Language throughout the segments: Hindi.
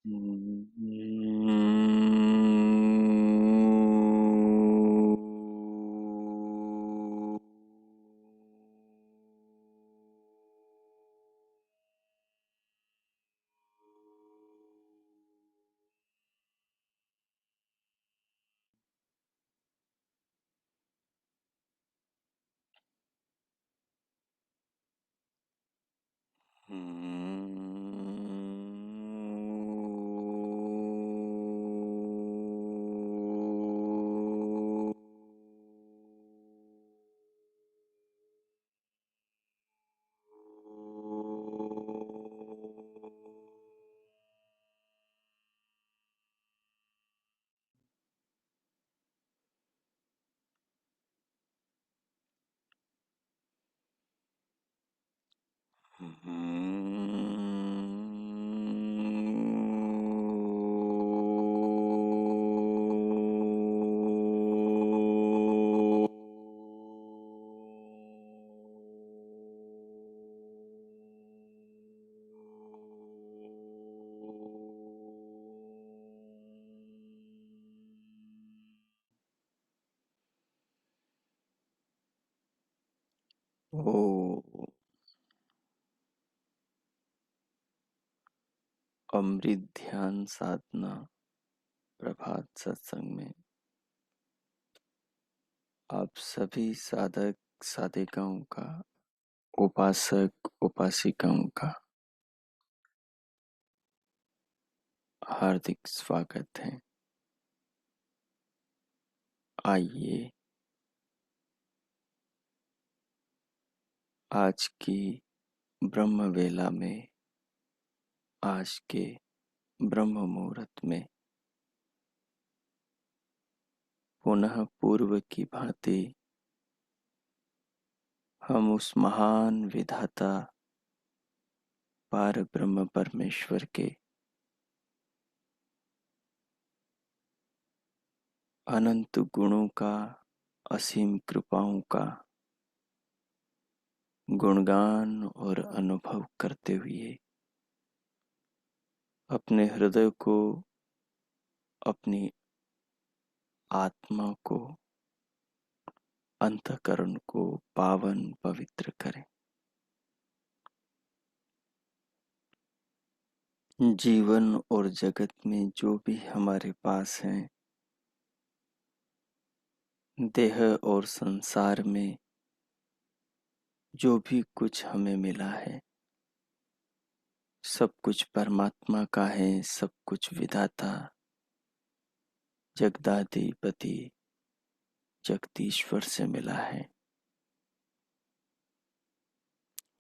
ओ अमृत ध्यान साधना प्रभात सत्संग में आप सभी साधक साधिकाओं का, उपासक उपासिकाओं का हार्दिक स्वागत है। आइए आज की ब्रह्म वेला में, आज के ब्रह्म मुहूर्त में पुनः पूर्व की भांति हम उस महान विधाता पार ब्रह्म परमेश्वर के अनंत गुणों का, असीम कृपाओं का गुणगान और अनुभव करते हुए अपने हृदय को, अपनी आत्मा को, अंतःकरण को पावन पवित्र करें। जीवन और जगत में जो भी हमारे पास है, देह और संसार में जो भी कुछ हमें मिला है, सब कुछ परमात्मा का है, सब कुछ विधाता जगदाधिपति जगदीश्वर से मिला है।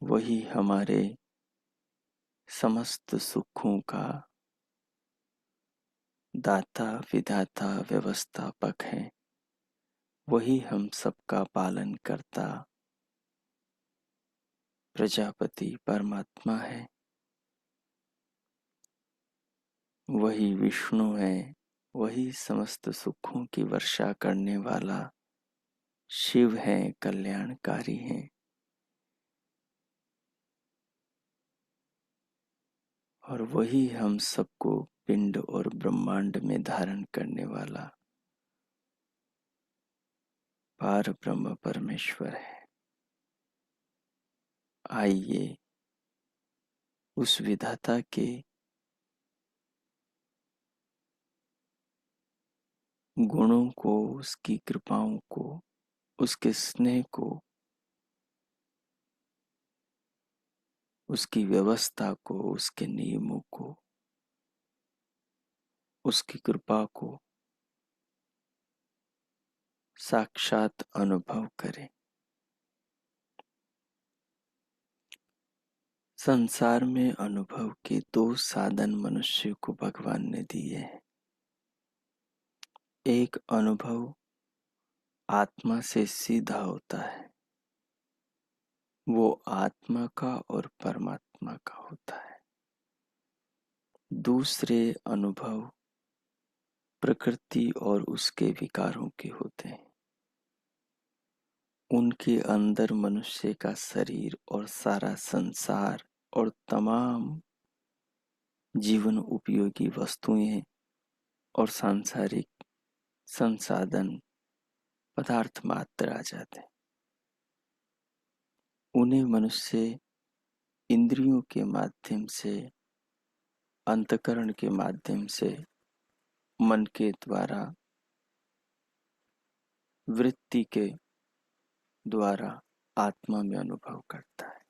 वही हमारे समस्त सुखों का दाता, विधाता, व्यवस्थापक है। वही हम सबका पालन करता प्रजापति परमात्मा है। वही विष्णु है, वही समस्त सुखों की वर्षा करने वाला शिव है, कल्याणकारी है। और वही हम सबको पिंड और ब्रह्मांड में धारण करने वाला पार ब्रह्म परमेश्वर है। आइए उस विधाता के गुणों को, उसकी कृपाओं को, उसके स्नेह को, उसकी व्यवस्था को, उसके नियमों को, उसकी कृपा को साक्षात अनुभव करें। संसार में अनुभव के दो साधन मनुष्य को भगवान ने दिए हैं। एक अनुभव आत्मा से सीधा होता है, वो आत्मा का और परमात्मा का होता है। दूसरे अनुभव प्रकृति और उसके विकारों के होते हैं। उनके अंदर मनुष्य का शरीर और सारा संसार और तमाम जीवन उपयोगी वस्तुएं और सांसारिक संसाधन पदार्थ मात्र आ जाते हैं। उन्हें मनुष्य इंद्रियों के माध्यम से, अंतःकरण के माध्यम से, मन के द्वारा, वृत्ति के द्वारा आत्मा में अनुभव करता है।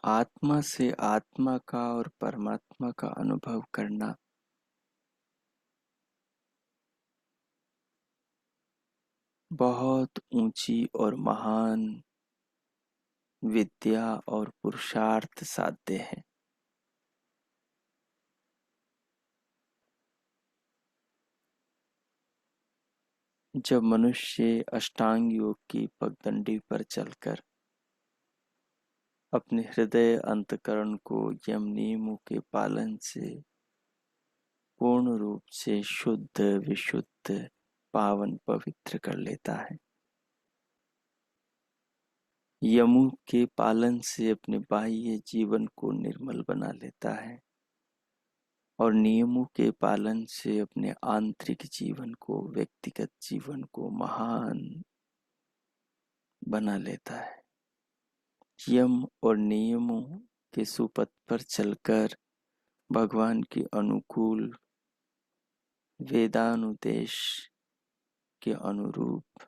आत्मा से आत्मा का और परमात्मा का अनुभव करना बहुत ऊंची और महान विद्या और पुरुषार्थ साध्य है। जब मनुष्य अष्टांग योग की पगडंडी पर चलकर अपने हृदय अंतःकरण को यम नियमों के पालन से पूर्ण रूप से शुद्ध, विशुद्ध, पावन, पवित्र कर लेता है, यमों के पालन से अपने बाह्य जीवन को निर्मल बना लेता है और नियमों के पालन से अपने आंतरिक जीवन को, व्यक्तिगत जीवन को महान बना लेता है। यम और नियमों के सुपथ पर चलकर भगवान के अनुकूल वेदानुदेश के अनुरूप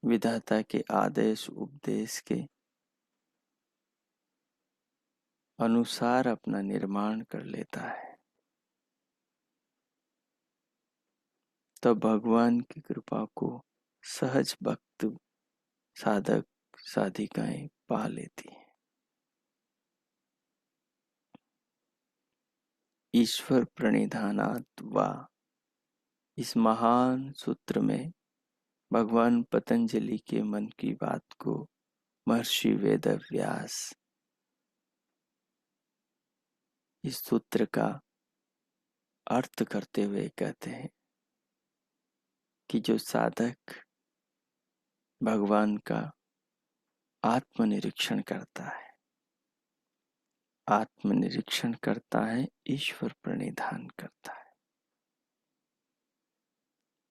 विधाता के आदेश उपदेश के अनुसार अपना निर्माण कर लेता है, तब भगवान की कृपा को सहज भक्त साधक साधिकाएं पा लेती हैं। ईश्वर प्रणिधानात् वा, इस महान सूत्र में भगवान पतंजलि के मन की बात को महर्षि वेदव्यास इस सूत्र का अर्थ करते हुए कहते हैं कि जो साधक भगवान का आत्मनिरीक्षण करता है, आत्मनिरीक्षण करता है, ईश्वर प्रणिधान करता है,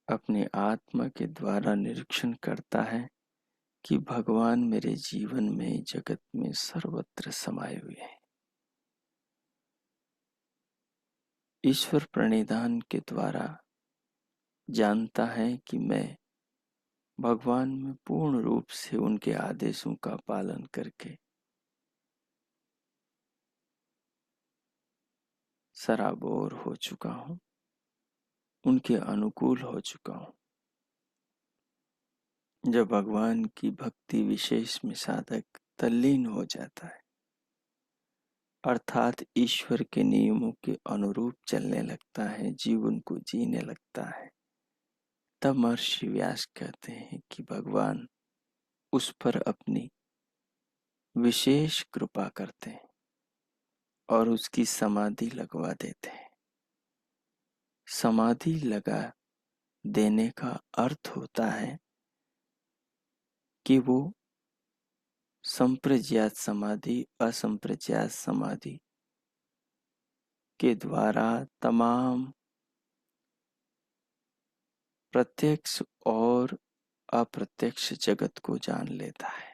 अपने आत्मा के द्वारा निरीक्षण करता है कि भगवान मेरे जीवन में, जगत में सर्वत्र समाये हुए हैं। ईश्वर प्रणिधान के द्वारा जानता है कि मैं भगवान में पूर्ण रूप से उनके आदेशों का पालन करके सराबोर हो चुका हूं, उनके अनुकूल हो चुका हूं। जब भगवान की भक्ति विशेष में साधक तल्लीन हो जाता है, अर्थात ईश्वर के नियमों के अनुरूप चलने लगता है, जीवन को जीने लगता है, तब महर्षि व्यास कहते हैं कि भगवान उस पर अपनी विशेष कृपा करते हैं और उसकी समाधि लगवा देते हैं। समाधि लगा देने का अर्थ होता है कि वो संप्रज्ञात समाधि, असंप्रज्ञात समाधि के द्वारा तमाम प्रत्यक्ष और अप्रत्यक्ष जगत को जान लेता है।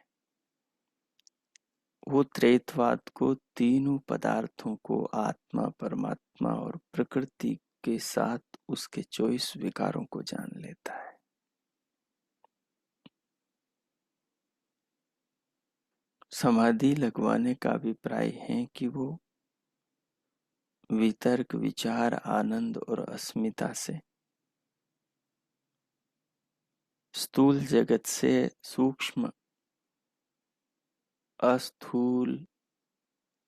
वो त्रैतवाद को, तीनों पदार्थों को, आत्मा, परमात्मा और प्रकृति के साथ उसके 24 विकारों को जान लेता है। समाधि लगवाने का अभिप्राय है कि वो वितर्क, विचार, आनंद और अस्मिता से स्थूल जगत से सूक्ष्म, अस्थूल,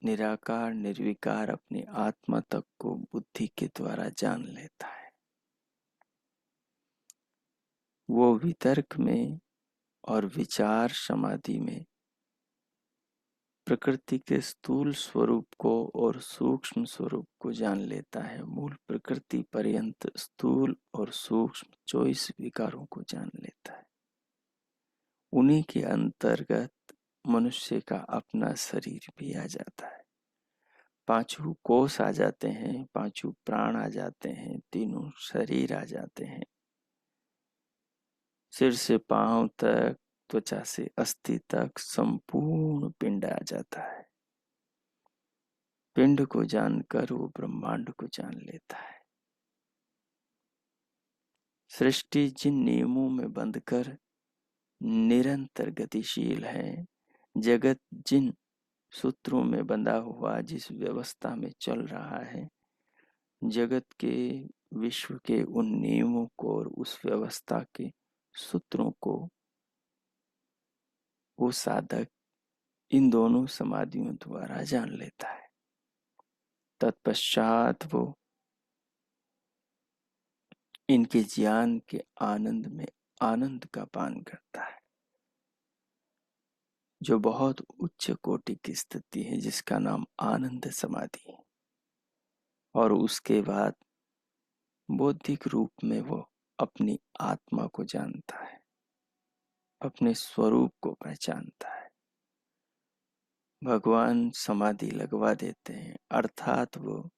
निराकार, निर्विकार अपनी आत्मा तक को बुद्धि के द्वारा जान लेता है। वो वितर्क में और विचार समाधि में प्रकृति के स्थूल स्वरूप को और सूक्ष्म स्वरूप को जान लेता है, मूल प्रकृति पर्यंत स्थूल और सूक्ष्म 24 विकारों को जान लेता है। उन्हीं के अंतर्गत मनुष्य का अपना शरीर भी आ जाता है। पांचों कोष आ जाते हैं, पांचों प्राण आ जाते हैं, तीनों शरीर आ जाते हैं। सिर से पांव तक, त्वचा से अस्थि तक संपूर्ण पिंड आ जाता है। पिंड को जानकर वो ब्रह्मांड को जान लेता है। सृष्टि जिन नियमों में बंधकर निरंतर गतिशील है, जगत जिन सूत्रों में बंधा हुआ जिस व्यवस्था में चल रहा है, जगत के विश्व के उन नियमों को और उस व्यवस्था के सूत्रों को वो साधक इन दोनों समाधियों द्वारा जान लेता है। तत्पश्चात वो इनके ज्ञान के आनंद में आनंद का पान करता है, जो बहुत उच्च कोटि की स्थिति है, जिसका नाम आनंद समाधि है। और उसके बाद बौद्धिक रूप में वो अपनी आत्मा को जानता है, अपने स्वरूप को पहचानता है। भगवान समाधि लगवा देते हैं, अर्थात वो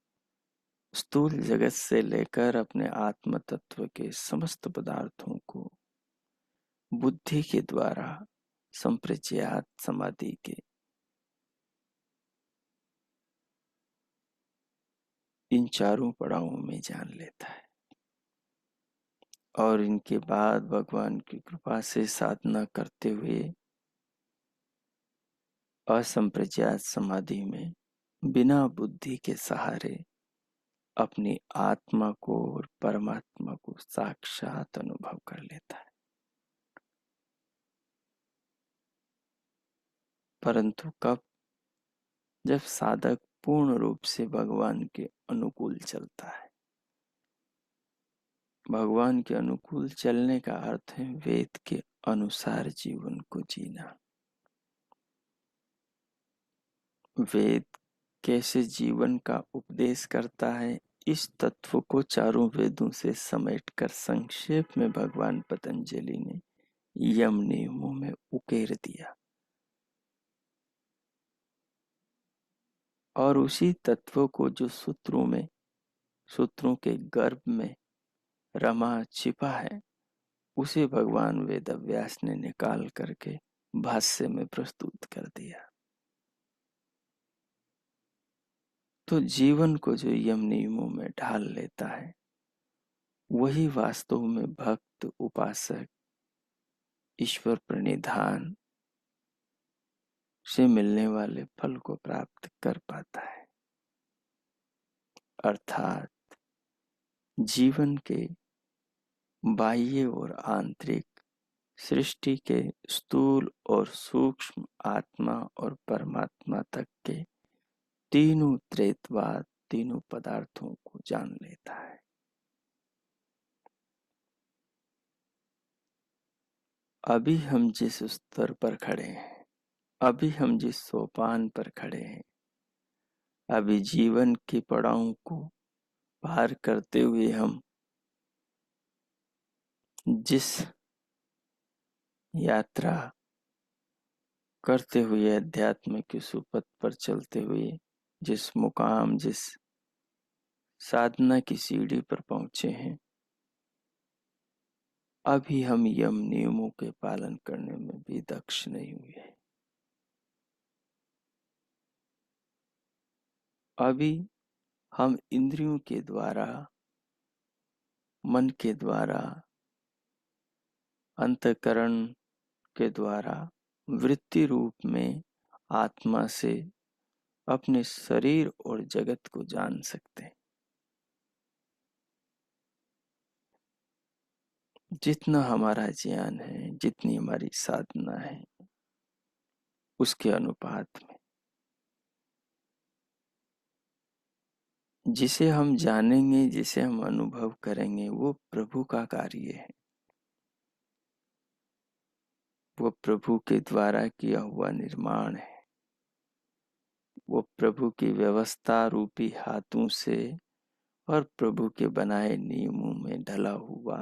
स्थूल जगत से लेकर अपने आत्म तत्व के समस्त पदार्थों को बुद्धि के द्वारा संप्रज्ञात समाधि के इन चारों पड़ावों में जान लेता है। और इनके बाद भगवान की कृपा से साधना करते हुए असंप्रज्ञात समाधि में बिना बुद्धि के सहारे अपनी आत्मा को और परमात्मा को साक्षात अनुभव कर लेता है। परंतु कब? जब साधक पूर्ण रूप से भगवान के अनुकूल चलता है। भगवान के अनुकूल चलने का अर्थ है वेद के अनुसार जीवन को जीना। वेद कैसे जीवन का उपदेश करता है, इस तत्व को चारों वेदों से समेटकर संक्षेप में भगवान पतंजलि ने यम नियमों में उकेर दिया। और उसी तत्व को जो सूत्रों के गर्भ में रमा छिपा है, उसे भगवान वेदव्यास ने निकाल करके भाष्य में प्रस्तुत कर दिया। तो जीवन को जो यम नियमों में ढाल लेता है, वही वास्तव में भक्त उपासक ईश्वर प्रणिधान से मिलने वाले फल को प्राप्त कर पाता है। अर्थात जीवन के बाह्य और आंतरिक, सृष्टि के स्थूल और सूक्ष्म, आत्मा और परमात्मा तक के तीनों त्रैतवाद, तीनों पदार्थों को जान लेता है। अभी हम जिस स्तर पर खड़े हैं, अभी हम जिस सोपान पर खड़े हैं, अभी जीवन के पड़ावों को पार करते हुए हम जिस यात्रा करते हुए अध्यात्म के सुपथ पर चलते हुए जिस मुकाम, जिस साधना की सीढ़ी पर पहुंचे हैं, अभी हम यम नियमों के पालन करने में भी दक्ष नहीं हुए। अभी हम इंद्रियों के द्वारा, मन के द्वारा, अंतःकरण के द्वारा वृत्ति रूप में आत्मा से अपने शरीर और जगत को जान सकते हैं। जितना हमारा ज्ञान है, जितनी हमारी साधना है, उसके अनुपात में जिसे हम जानेंगे, जिसे हम अनुभव करेंगे, वो प्रभु का कार्य है। वो प्रभु के द्वारा किया हुआ निर्माण है। वो प्रभु की व्यवस्था रूपी हाथों से और प्रभु के बनाए नियमों में ढला हुआ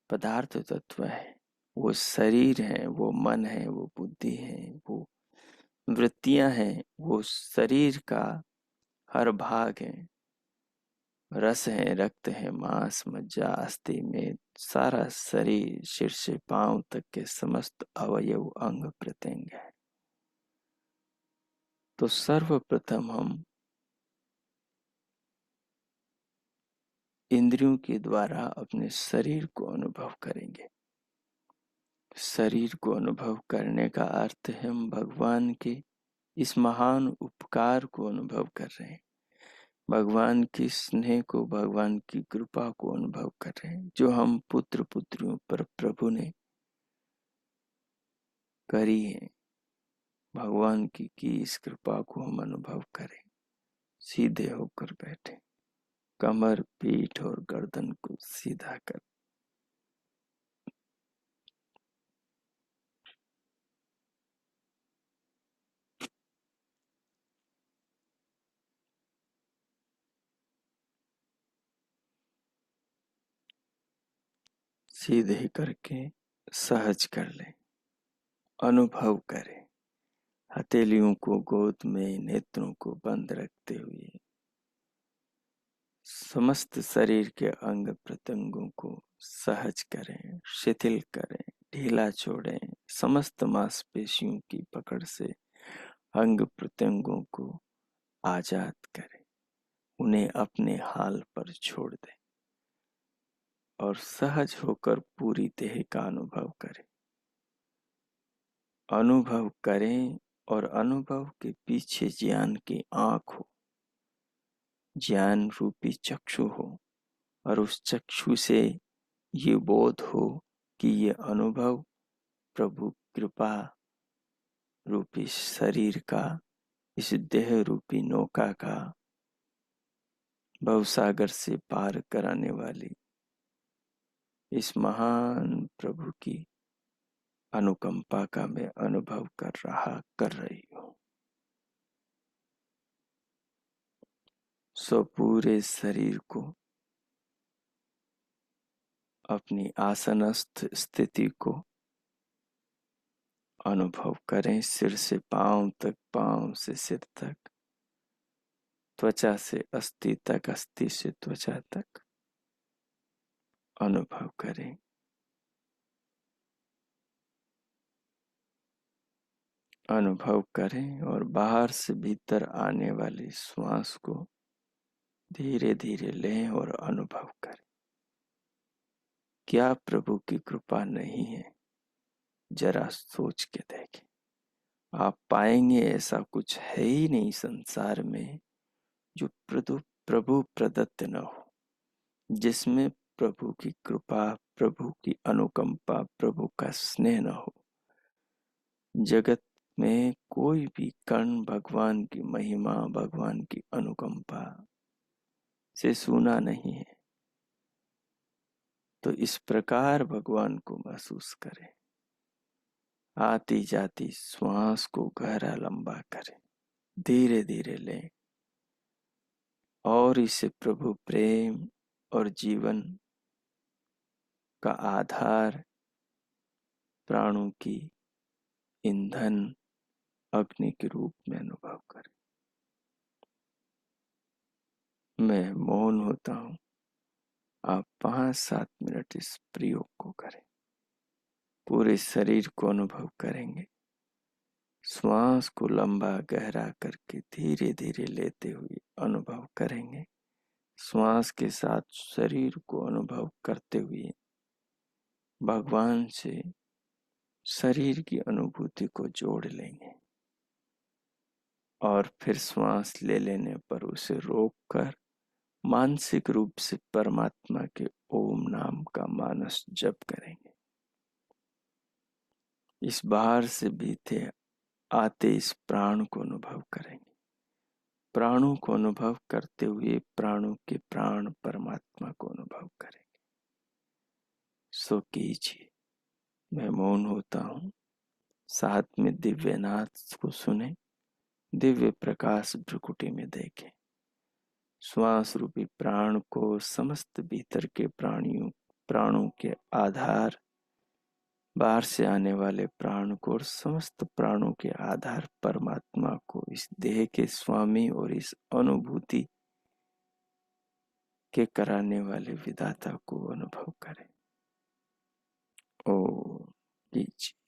पदार्थ तत्व है। वो शरीर है, वो मन है, वो बुद्धि है, वो वृत्तियां हैं, वो शरीर का हर भाग है। रस है, रक्त है, मांस, मज्जा, अस्थि में सारा शरीर सिर से पांव तक के समस्त अवयव अंग प्रत्यंग है। तो सर्वप्रथम हम इंद्रियों के द्वारा अपने शरीर को अनुभव करेंगे। शरीर को अनुभव करने का अर्थ है हम भगवान के इस महान उपकार को अनुभव कर रहे हैं, भगवान की स्नेह को, भगवान की कृपा को अनुभव कर रहे हैं, जो हम पुत्र पुत्रियों पर प्रभु ने करी है। भगवान की इस कृपा को हम अनुभव करें। सीधे होकर बैठे, कमर, पीठ और गर्दन को सीधा कर, सीधे करके सहज कर लें। अनुभव करें, हथेलियों को गोद में, नेत्रों को बंद रखते हुए समस्त शरीर के अंग प्रत्यंगों को सहज करें, शिथिल करें, ढीला छोड़ें। समस्त मांसपेशियों की पकड़ से अंग प्रत्यंगों को आजाद करें, उन्हें अपने हाल पर छोड़ दें और सहज होकर पूरी देह का अनुभव करें। अनुभव करें और अनुभव के पीछे ज्ञान की आंख हो, ज्ञान रूपी चक्षु हो, और उस चक्षु से ये बोध हो कि ये अनुभव प्रभु कृपा रूपी शरीर का, इस देह रूपी नौका का, भवसागर से पार कराने वाली इस महान प्रभु की अनुकंपा का मैं अनुभव कर रही हूँ। सो पूरे शरीर को अपनी आसनस्थ स्थिति को अनुभव करें। सिर से पांव तक, पांव से सिर तक, त्वचा से अस्थि तक, अस्थि से त्वचा तक अनुभव करें। अनुभव करें और बाहर से भीतर आने वाली श्वास को धीरे धीरे लें और अनुभव करें। क्या प्रभु की कृपा नहीं है? जरा सोच के देखें, आप पाएंगे ऐसा कुछ है ही नहीं संसार में जो प्रभु प्रदत्त न हो, जिसमें प्रभु की कृपा, प्रभु की अनुकंपा, प्रभु का स्नेह न हो। जगत में कोई भी कण भगवान की महिमा, भगवान की अनुकंपा से सूना नहीं है। तो इस प्रकार भगवान को महसूस करें। आती जाती श्वास को गहरा लंबा करें, धीरे धीरे लें और इसे प्रभु प्रेम और जीवन का आधार, प्राणों की ईंधन, अग्नि के रूप में अनुभव करें। मैं मौन होता हूँ, आप 5-7 मिनट इस प्रयोग को करें। पूरे शरीर को अनुभव करेंगे। श्वास को लंबा गहरा करके धीरे धीरे लेते हुए अनुभव करेंगे। श्वास के साथ शरीर को अनुभव करते हुए भगवान से शरीर की अनुभूति को जोड़ लेंगे और फिर श्वास ले लेने पर उसे रोककर मानसिक रूप से परमात्मा के ओम नाम का मानस जप करेंगे। इस बाहर से बीते आते इस प्राण को अनुभव करेंगे। प्राणों को अनुभव करते हुए प्राणों के प्राण परमात्मा को अनुभव करेंगे। सो कीजिए। मैं मौन होता हूँ, साथ में दिव्यनाथ को सुने, दिव्य प्रकाश भ्रुकुटी में देखें। श्वास रूपी प्राण को समस्त भीतर के प्राणों के आधार, बाहर से आने वाले प्राण को और समस्त प्राणों के आधार परमात्मा को, इस देह के स्वामी और इस अनुभूति के कराने वाले विधाता को अनुभव करें। ओ कीजिए।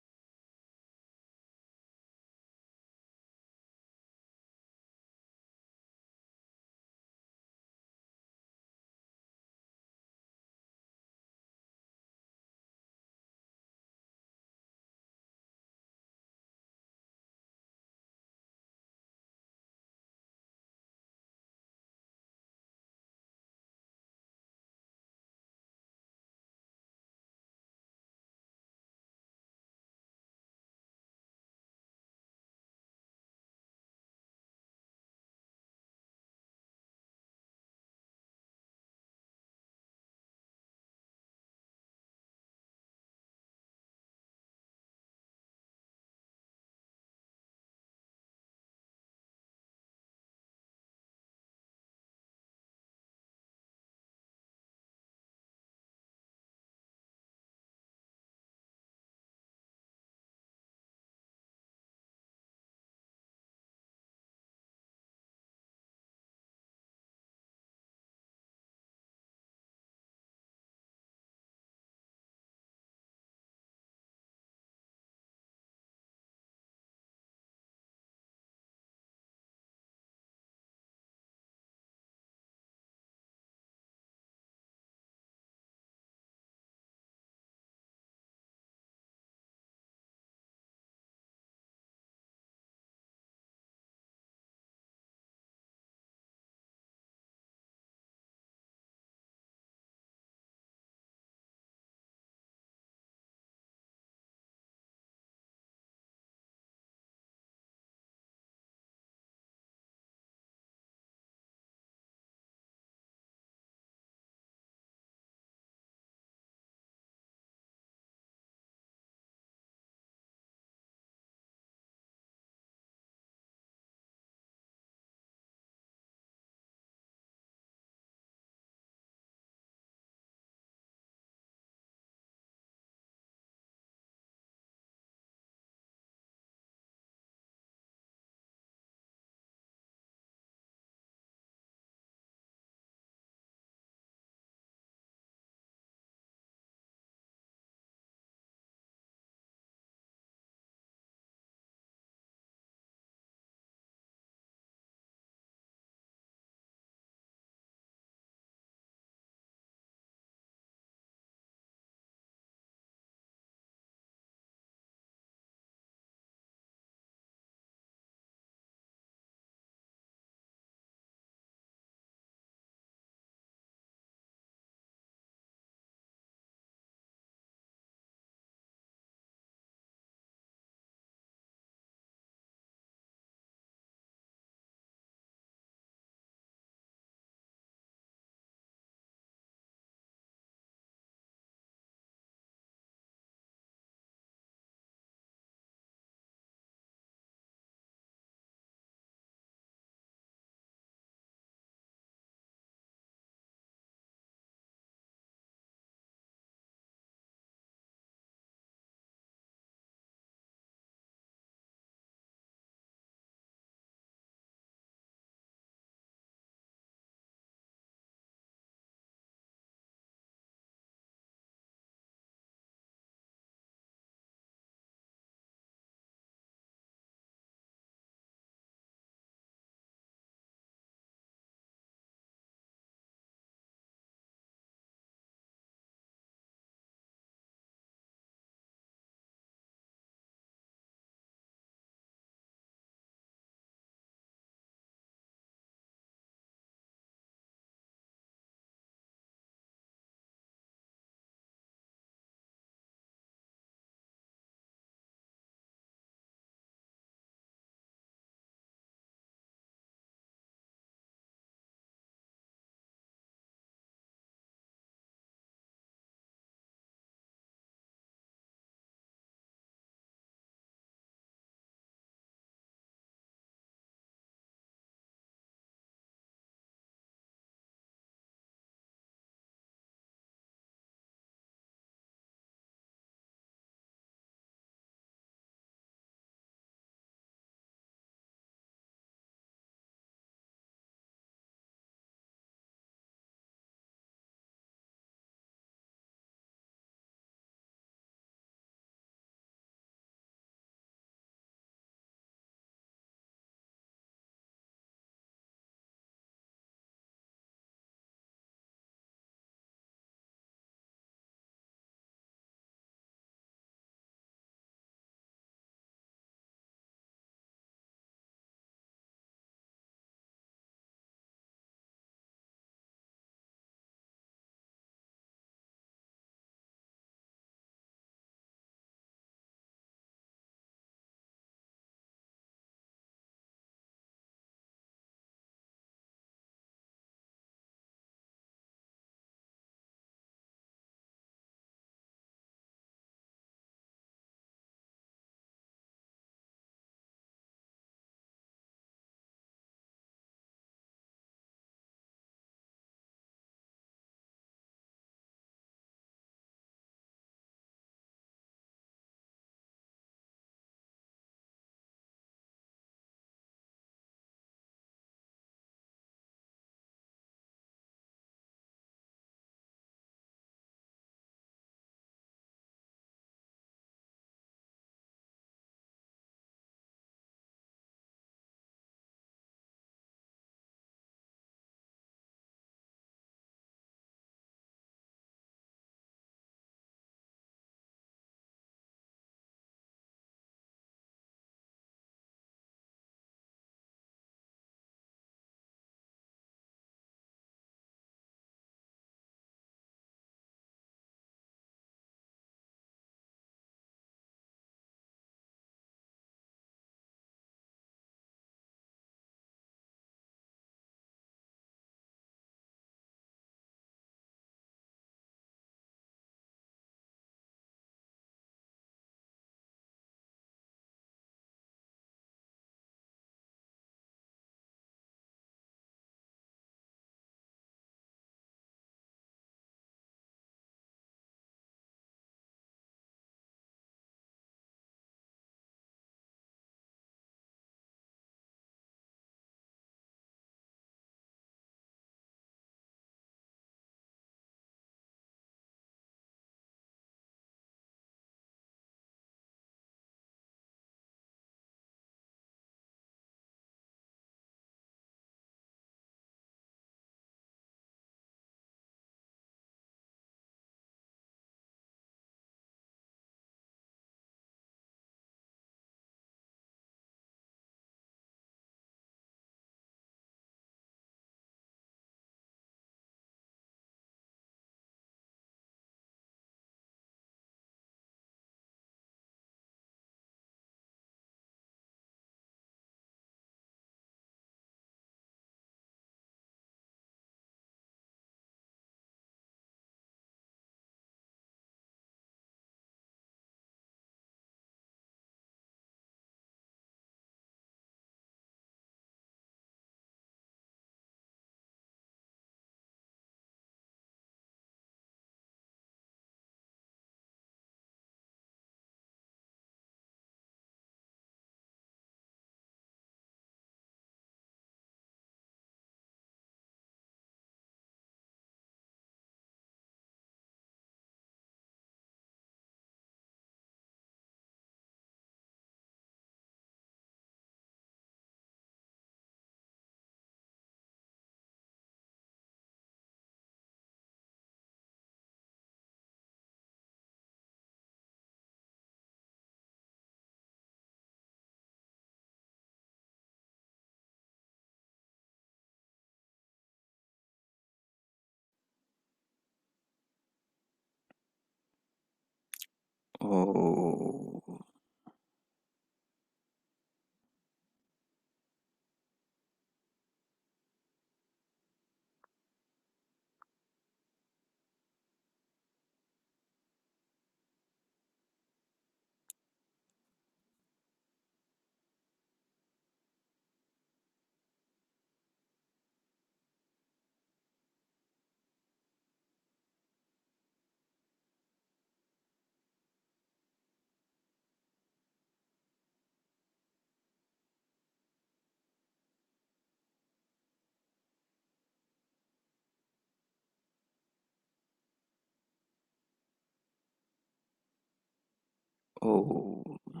ओम।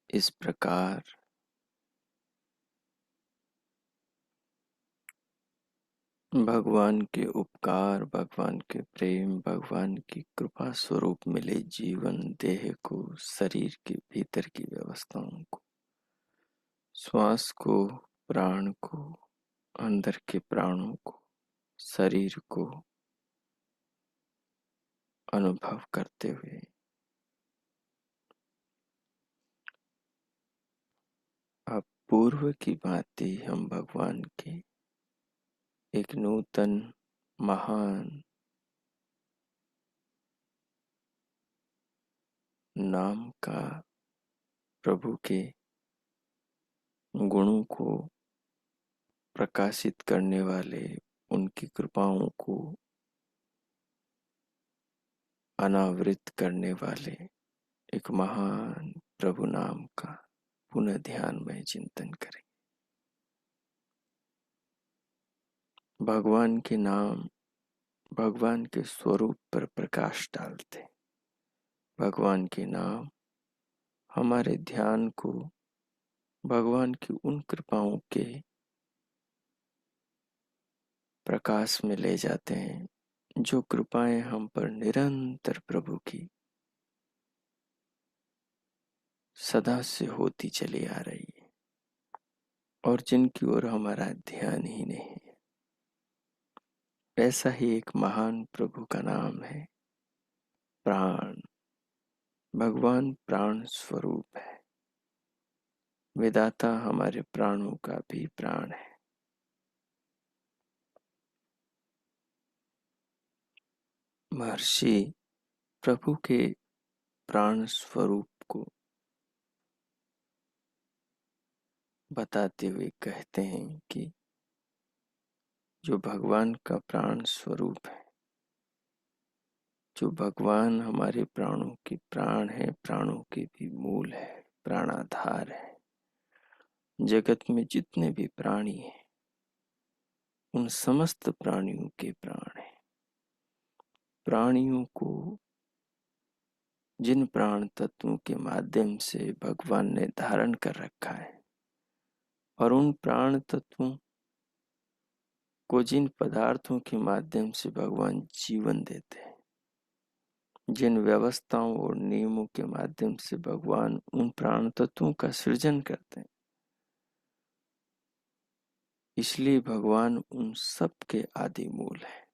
इस प्रकार भगवान के उपकार, भगवान के प्रेम, भगवान की कृपा स्वरूप मिले जीवन, देह को, शरीर के भीतर की व्यवस्थाओं को, श्वास को, प्राण को, अंदर के प्राणों को, शरीर को अनुभव करते हुए अब पूर्व की भांति हम भगवान के एक नूतन महान नाम का, प्रभु के गुणों को प्रकाशित करने वाले, उनकी कृपाओं को अनावृत करने वाले एक महान प्रभु नाम का पुनः ध्यान में चिंतन करें। भगवान के नाम भगवान के स्वरूप पर प्रकाश डालते। भगवान के नाम हमारे ध्यान को भगवान की उन कृपाओं के प्रकाश में ले जाते हैं, जो कृपाएं हम पर निरंतर प्रभु की सदा से होती चली आ रही है और जिनकी ओर हमारा ध्यान ही नहीं है। ऐसा ही एक महान प्रभु का नाम है प्राण। भगवान प्राण स्वरूप है, विधाता हमारे प्राणों का भी प्राण है। महर्षि प्रभु के प्राण स्वरूप को बताते हुए कहते हैं कि जो भगवान का प्राण स्वरूप है, जो भगवान हमारे प्राणों की प्राण है, प्राणों के भी मूल है, प्राणाधार है। जगत में जितने भी प्राणी हैं, उन समस्त प्राणियों के प्राण है। प्राणियों को जिन प्राण तत्वों के माध्यम से भगवान ने धारण कर रखा है और उन प्राण तत्वों को जिन पदार्थों के माध्यम से भगवान जीवन देते हैं, जिन व्यवस्थाओं और नियमों के माध्यम से भगवान उन प्राण तत्वों का सृजन करते हैं, इसलिए भगवान उन सब के आदि मूल है।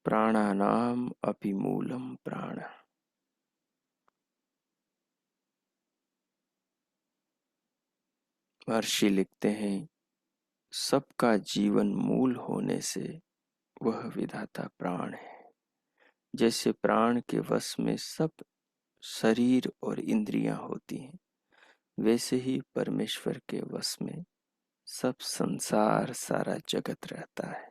प्राणानाम अपि मूलम प्राण। महर्षि लिखते हैं, सबका जीवन मूल होने से वह विधाता प्राण है। जैसे प्राण के वश में सब शरीर और इंद्रियां होती हैं, वैसे ही परमेश्वर के वश में सब संसार, सारा जगत रहता है।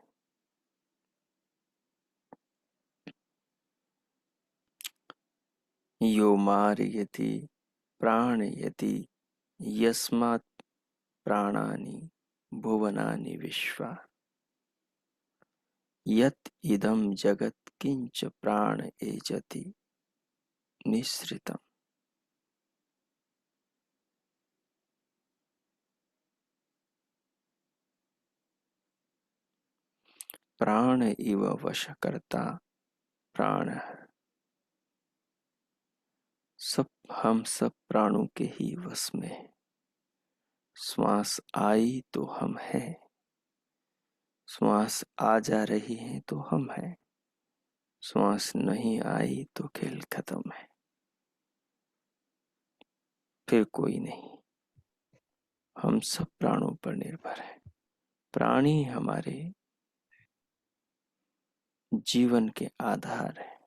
यो मारयति प्राणयति यस्मात् प्राणानि भुवनानि विश्वा यत् इदं जगत् किंच प्राण एजति निःसृतम्। प्राण इव वशकर्ता प्राण है। सब हम सब प्राणों के ही वश में है। श्वास आई तो हम हैं, श्वास आ जा रही है तो हम हैं, श्वास नहीं आई तो खेल खत्म है, फिर कोई नहीं। हम सब प्राणों पर निर्भर है। प्राणी हमारे जीवन के आधार है।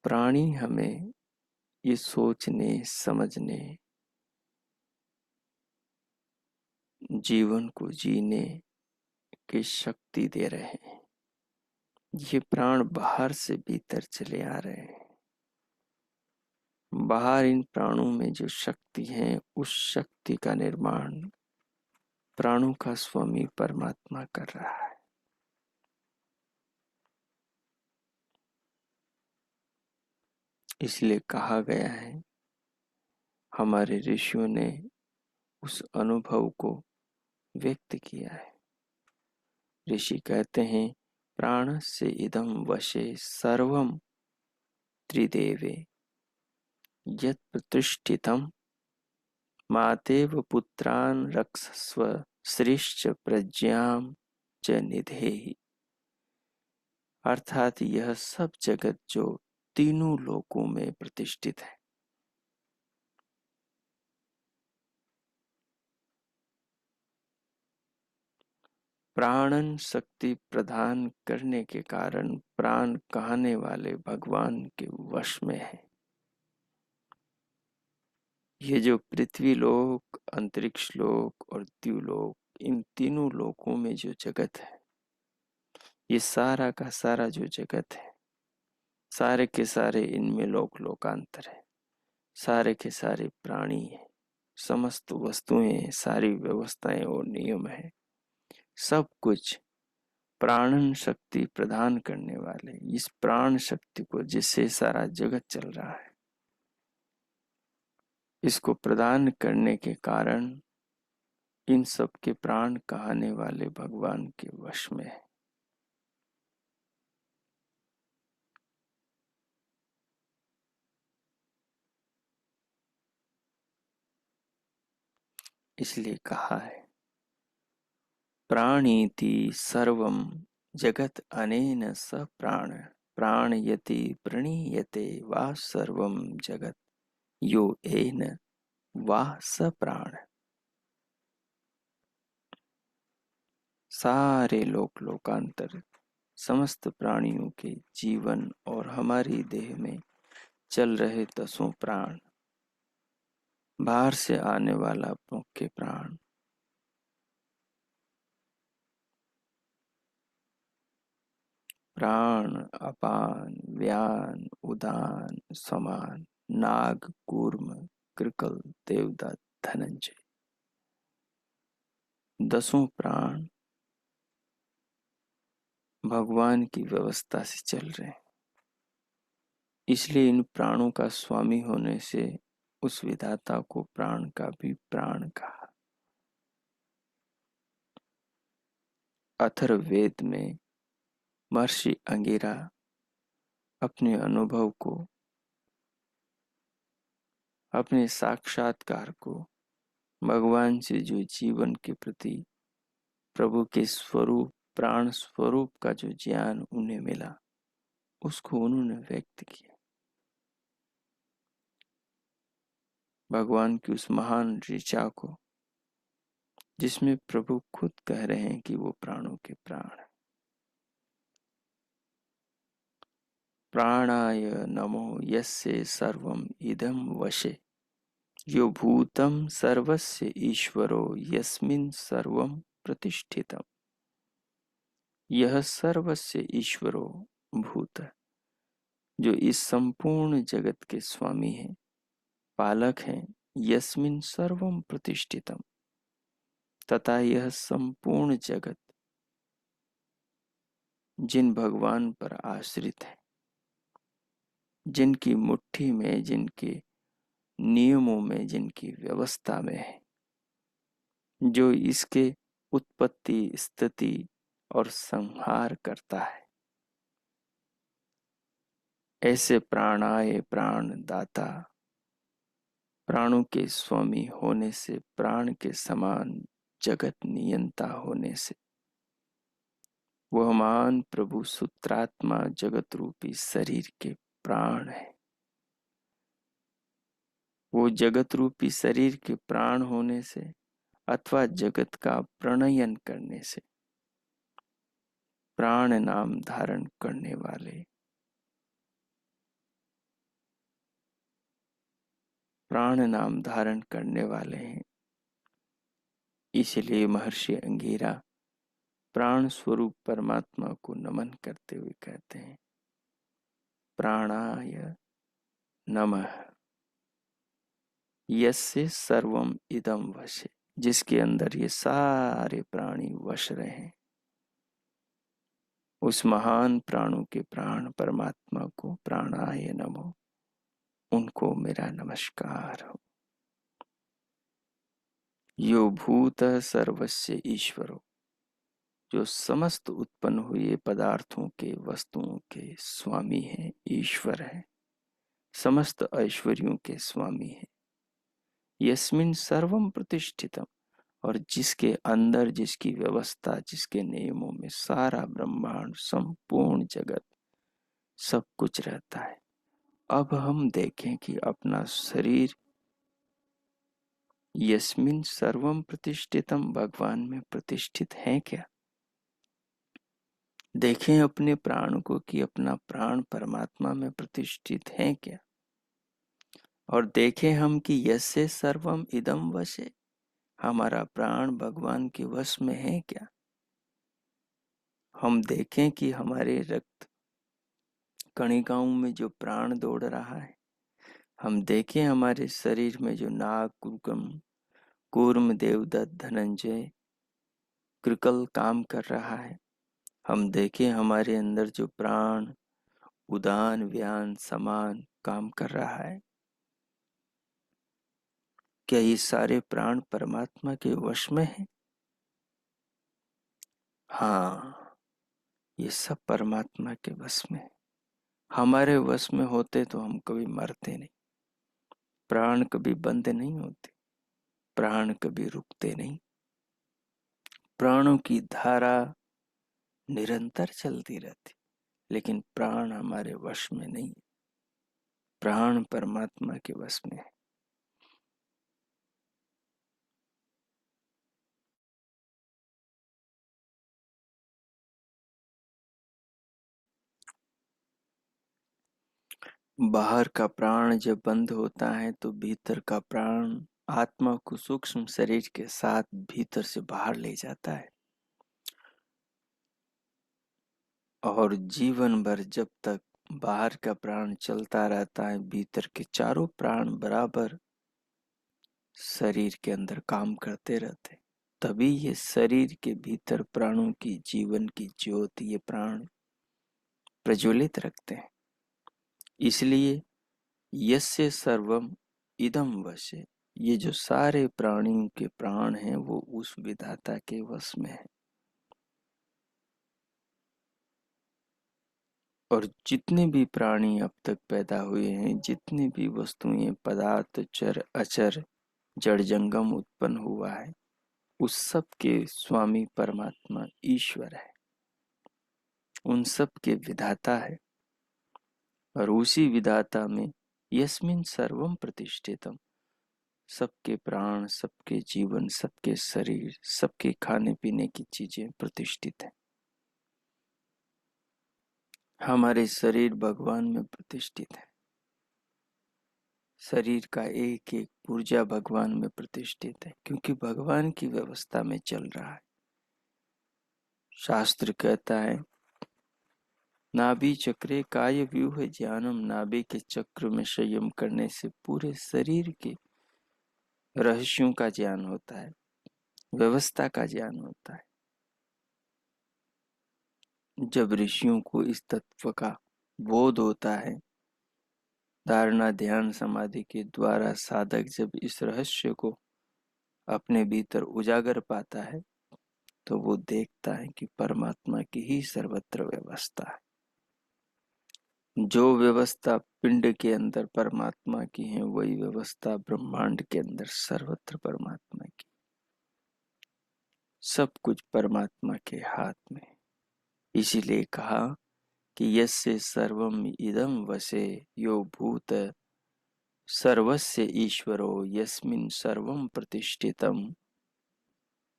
प्राणी हमें ये सोचने, समझने, जीवन को जीने की शक्ति दे रहे हैं। ये प्राण बाहर से भीतर चले आ रहे हैं। बाहर इन प्राणों में जो शक्ति है, उस शक्ति का निर्माण प्राणों का स्वामी परमात्मा कर रहा है। इसलिए कहा गया है, हमारे ऋषियों ने उस अनुभव को व्यक्त किया है। ऋषि कहते हैं, प्राणस्य इदं वशे सर्वं त्रिदेवे यत् प्रतिष्ठितं मातेव पुत्रान् रक्षस्व श्रीश्च प्रज्ञां च निधेहि। अर्थात यह सब जगत जो तीनों लोकों में प्रतिष्ठित है, प्राणन शक्ति प्रदान करने के कारण प्राण कहने वाले भगवान के वश में है। ये जो पृथ्वी लोक, अंतरिक्ष लोक और द्युलोक, इन तीनों लोकों में जो जगत है, ये सारा का सारा जो जगत है, सारे के सारे इनमें लोक लोकांतर है, सारे के सारे प्राणी हैं, समस्त वस्तुएं, सारी व्यवस्थाएं और नियम है, सब कुछ प्राणन शक्ति प्रदान करने वाले इस प्राण शक्ति को, जिससे सारा जगत चल रहा है, इसको प्रदान करने के कारण इन सब के प्राण कहने वाले भगवान के वश में है। इसलिए कहा है, प्राणीति सर्वं जगत अनेन स प्राण प्राणयति प्रणीयते वा सर्वं जगत यो एन वा स प्राण। सारे लोक लोकांतर, समस्त प्राणियों के जीवन और हमारी देह में चल रहे 10 प्राण, बाहर से आने वाला मुख्य प्राण, प्राण, अपान, व्यान, उदान, समान, नाग, कूर्म, कृकल, देवदत्त, धनंजय, 10 प्राण भगवान की व्यवस्था से चल रहे हैं। इसलिए इन प्राणों का स्वामी होने से उस विधाता को प्राण का भी प्राण कहा। अथर्ववेद में महर्षि अंगिरा अपने अनुभव को, अपने साक्षात्कार को, भगवान से जो जीवन के प्रति प्रभु के स्वरूप, प्राण स्वरूप का जो ज्ञान उन्हें मिला, उसको उन्होंने व्यक्त किया। भगवान की उस महान ऋचा को, जिसमें प्रभु खुद कह रहे हैं कि वो प्राणों के प्राण है। प्राणाय नमो यस्य सर्वम इदं वशे यो भूतं सर्वस्य ईश्वरो यस्मिन् सर्वं प्रतिष्ठितम्। यह सर्वस्य ईश्वरो भूत, जो इस संपूर्ण जगत के स्वामी हैं, पालक हैं, यस्मिन् सर्वं प्रतिष्ठितम्, तथा यह संपूर्ण जगत जिन भगवान पर आश्रित है, जिनकी मुट्ठी में, जिनके नियमों में, जिनकी व्यवस्था में है, जो इसके उत्पत्ति, स्थिति और संहार करता है, ऐसे प्राणाय प्राण दाता, प्राणों के स्वामी होने से, प्राण के समान जगत नियंता होने से, वह महान प्रभु सूत्रात्मा जगत रूपी शरीर के प्राण है। वो जगत रूपी शरीर के प्राण होने से अथवा जगत का प्रणयन करने से, प्राण नाम धारण करने वाले, प्राण नाम धारण करने वाले हैं। इसलिए महर्षि अंगिरा प्राण स्वरूप परमात्मा को नमन करते हुए कहते हैं, प्राणाय नमः यस्य सर्वम इदं वशे, जिसके अंदर ये सारे प्राणी वश रहे, उस महान प्राणों के प्राण परमात्मा को प्राणाय नमो, उनको मेरा नमस्कार हो। यो भूत सर्वस्य ईश्वरो, जो समस्त उत्पन्न हुए पदार्थों के वस्तुओं के स्वामी हैं, ईश्वर हैं, समस्त ऐश्वर्यों के स्वामी हैं। यस्मिन् सर्वम प्रतिष्ठितम, और जिसके अंदर, जिसकी व्यवस्था, जिसके नियमों में सारा ब्रह्मांड, संपूर्ण जगत, सब कुछ रहता है। अब हम देखें कि अपना शरीर यस्मिन् सर्वम प्रतिष्ठितम, भगवान में प्रतिष्ठित है क्या? देखें अपने प्राण को कि अपना प्राण परमात्मा में प्रतिष्ठित है क्या? और देखें हम कि यस्य सर्वम इदम वशे, हमारा प्राण भगवान के वश में है क्या? हम देखें कि हमारे रक्त कणिकाओं में जो प्राण दौड़ रहा है, हम देखें हमारे शरीर में जो नाग, कुर्कम, कूर्म, देवदत्त, धनंजय, कृकल काम कर रहा है। हम देखें हमारे अंदर जो प्राण, उदान, व्यान, समान काम कर रहा है। क्या ये सारे प्राण परमात्मा के वश में हैं? हाँ, ये सब परमात्मा के वश में है। हमारे वश में होते तो हम कभी मरते नहीं, प्राण कभी बंद नहीं होते, प्राण कभी रुकते नहीं, प्राणों की धारा निरंतर चलती रहती। लेकिन प्राण हमारे वश में नहीं, प्राण परमात्मा के वश में है। बाहर का प्राण जब बंद होता है तो भीतर का प्राण आत्मा को सूक्ष्म शरीर के साथ भीतर से बाहर ले जाता है। और जीवन भर जब तक बाहर का प्राण चलता रहता है, भीतर के चारों प्राण बराबर शरीर के अंदर काम करते रहते, तभी ये शरीर के भीतर प्राणों की जीवन की ज्योति, ये प्राण प्रज्वलित रखते हैं। इसलिए यस्य सर्वम इदम वशे, ये जो सारे प्राणियों के प्राण हैं वो उस विधाता के वश में है। और जितने भी प्राणी अब तक पैदा हुए हैं, जितनी भी वस्तुएं, पदार्थ, चर अचर, जड़ जंगम उत्पन्न हुआ है, उस सब के स्वामी परमात्मा ईश्वर है, उन सब के विधाता है। और उसी विधाता में यस्मिन सर्वम प्रतिष्ठितम, सबके प्राण, सबके जीवन, सबके शरीर, सबके खाने पीने की चीजें प्रतिष्ठित हैं। हमारे शरीर भगवान में प्रतिष्ठित है, शरीर का एक एक पुर्जा भगवान में प्रतिष्ठित है, क्योंकि भगवान की व्यवस्था में चल रहा है। शास्त्र कहता है नाभि चक्रे काय व्यूह ज्ञानम, नाभि के चक्र में संयम करने से पूरे शरीर के रहस्यों का ज्ञान होता है, व्यवस्था का ज्ञान होता है। जब ऋषियों को इस तत्व का बोध होता है, धारणा, ध्यान, समाधि के द्वारा साधक जब इस रहस्य को अपने भीतर उजागर पाता है, तो वो देखता है कि परमात्मा की ही सर्वत्र व्यवस्था है। जो व्यवस्था पिंड के अंदर परमात्मा की है, वही व्यवस्था ब्रह्मांड के अंदर सर्वत्र परमात्मा की। सब कुछ परमात्मा के हाथ में। इसीलिए कहा कि यस्य सर्वम इदं वसे, यो भूत सर्वस्य ईश्वरो यस्मिन् सर्वम प्रतिष्ठितम,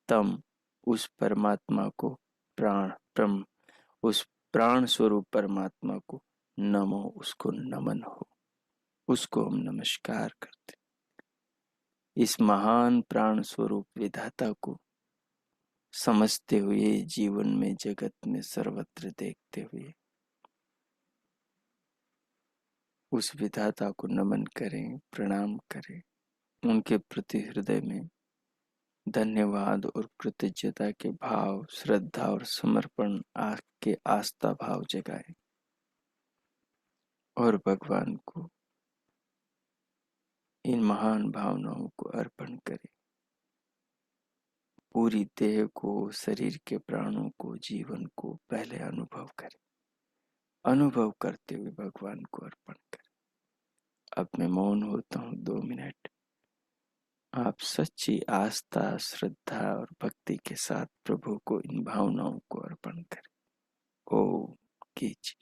तम, उस परमात्मा को, प्राण ब्रह्म, उस प्राण स्वरूप परमात्मा को नमो, उसको नमन हो, उसको हम नमस्कार करते। इस महान प्राण स्वरूप विधाता को समझते हुए, जीवन में, जगत में, सर्वत्र देखते हुए उस विधाता को नमन करें, प्रणाम करें, उनके प्रति हृदय में धन्यवाद और कृतज्ञता के भाव, श्रद्धा और समर्पण के आस्था भाव जगाएं और भगवान को इन महान भावनाओं को अर्पण करें। पूरी देह को, शरीर के प्राणों को, जीवन को पहले अनुभव करें। अनुभव करते हुए भगवान को अर्पण करें। अब मैं मौन होता हूँ 2 मिनट। आप सच्ची आस्था, श्रद्धा और भक्ति के साथ प्रभु को इन भावनाओं को अर्पण करें। ओम कीजिए।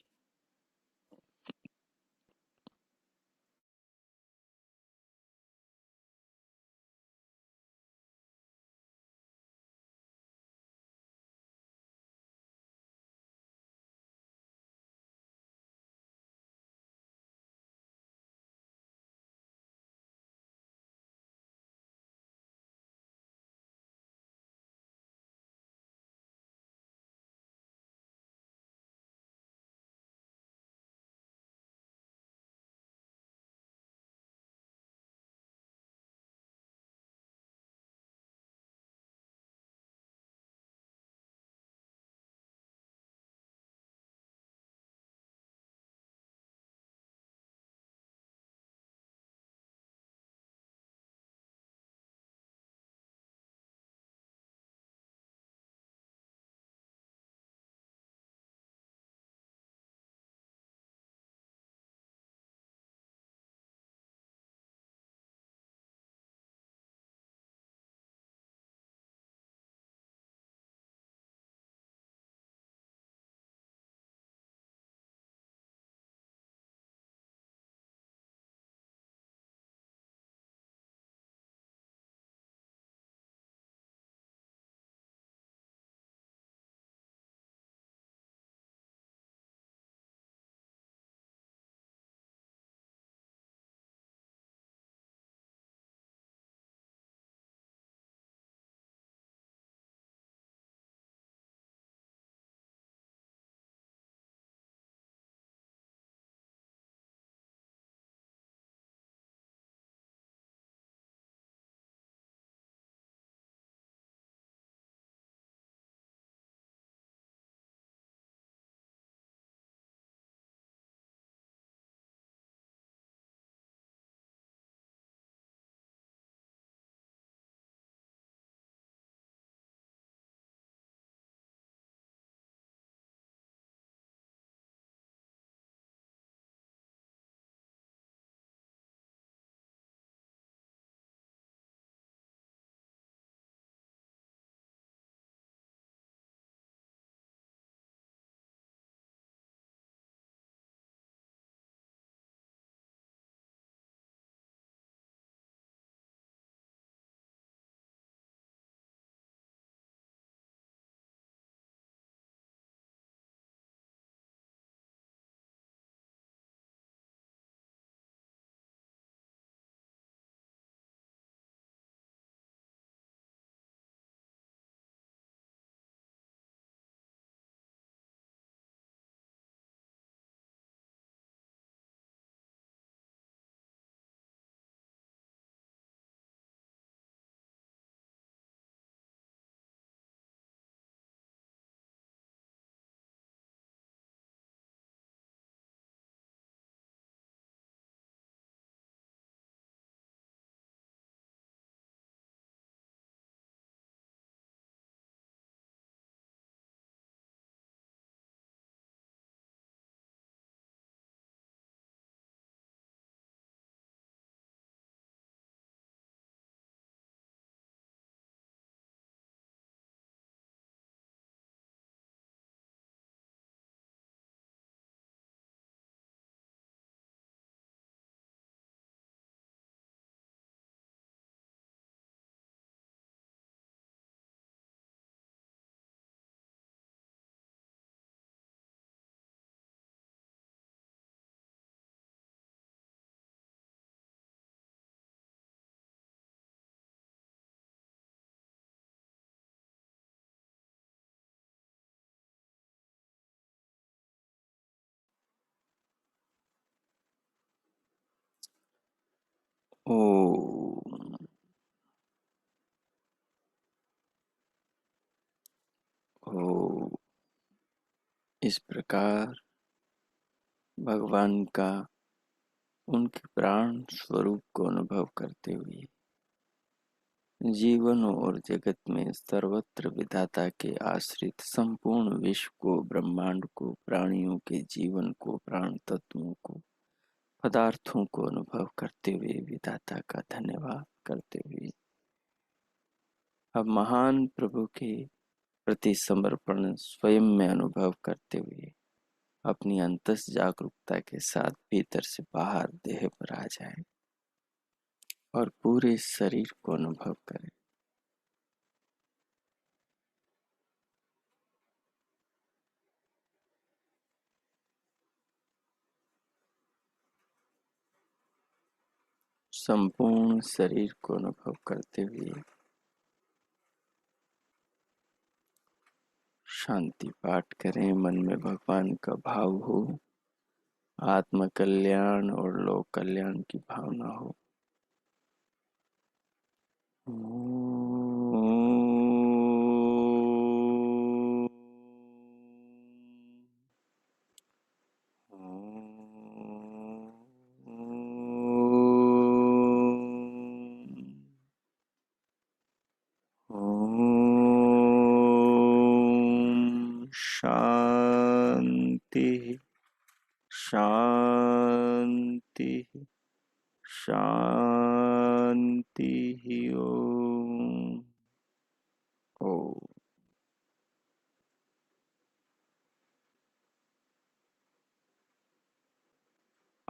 ओम। ओम। इस प्रकार भगवान का उनके प्राण स्वरूप को अनुभव करते हुए जीवन और जगत में सर्वत्र विधाता के आश्रित संपूर्ण विश्व को, ब्रह्मांड को, प्राणियों के जीवन को, प्राण तत्वों को, पदार्थों को अनुभव करते हुए विधाता का धन्यवाद करते हुए अब महान प्रभु के प्रति समर्पण स्वयं में अनुभव करते हुए अपनी अंतस जागरूकता के साथ भीतर से बाहर देह पर आ जाए और पूरे शरीर को अनुभव करें। संपूर्ण शरीर को अनुभव करते हुए शांति पाठ करें। मन में भगवान का भाव हो, आत्म कल्याण और लोक कल्याण की भावना हो। शांति शांति शांति ओम।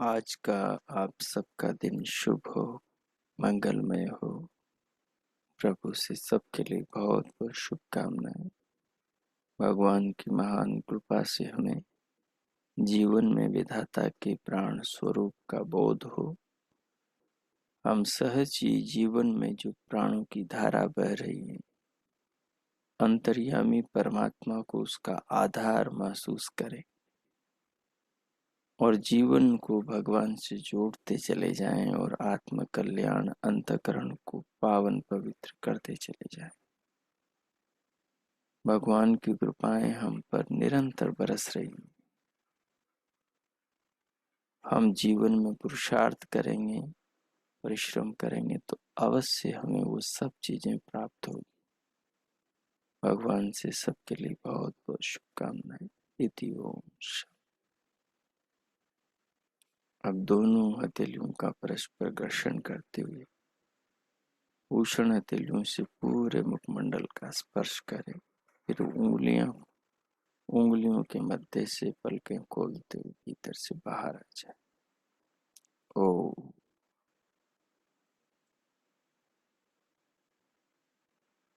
आज का आप सबका दिन शुभ हो, मंगलमय हो। प्रभु से सबके लिए बहुत बहुत शुभकामनाएं। भगवान की महान कृपा से हमें जीवन में विधाता के प्राण स्वरूप का बोध हो। हम सहज ही जीवन में जो प्राणों की धारा बह रही है, अंतर्यामी परमात्मा को उसका आधार महसूस करें और जीवन को भगवान से जोड़ते चले जाएं और आत्म कल्याण अंतःकरण को पावन पवित्र करते चले जाएं। भगवान की कृपाएं हम पर निरंतर बरस रही हैं। हम जीवन में पुरुषार्थ करेंगे, परिश्रम करेंगे तो अवश्य हमें वो सब चीजें प्राप्त होगी। भगवान से सबके लिए बहुत बहुत शुभकामनाएं। इति ओम। अब दोनों हथेलियों का परस्पर घर्षण करते हुए उष्ण हथेलियों से पूरे मुखमंडल का स्पर्श करें। फिर उंगलियों के मध्य से पलकें खोलते हुए भीतर से बाहर आ जाए। ओम।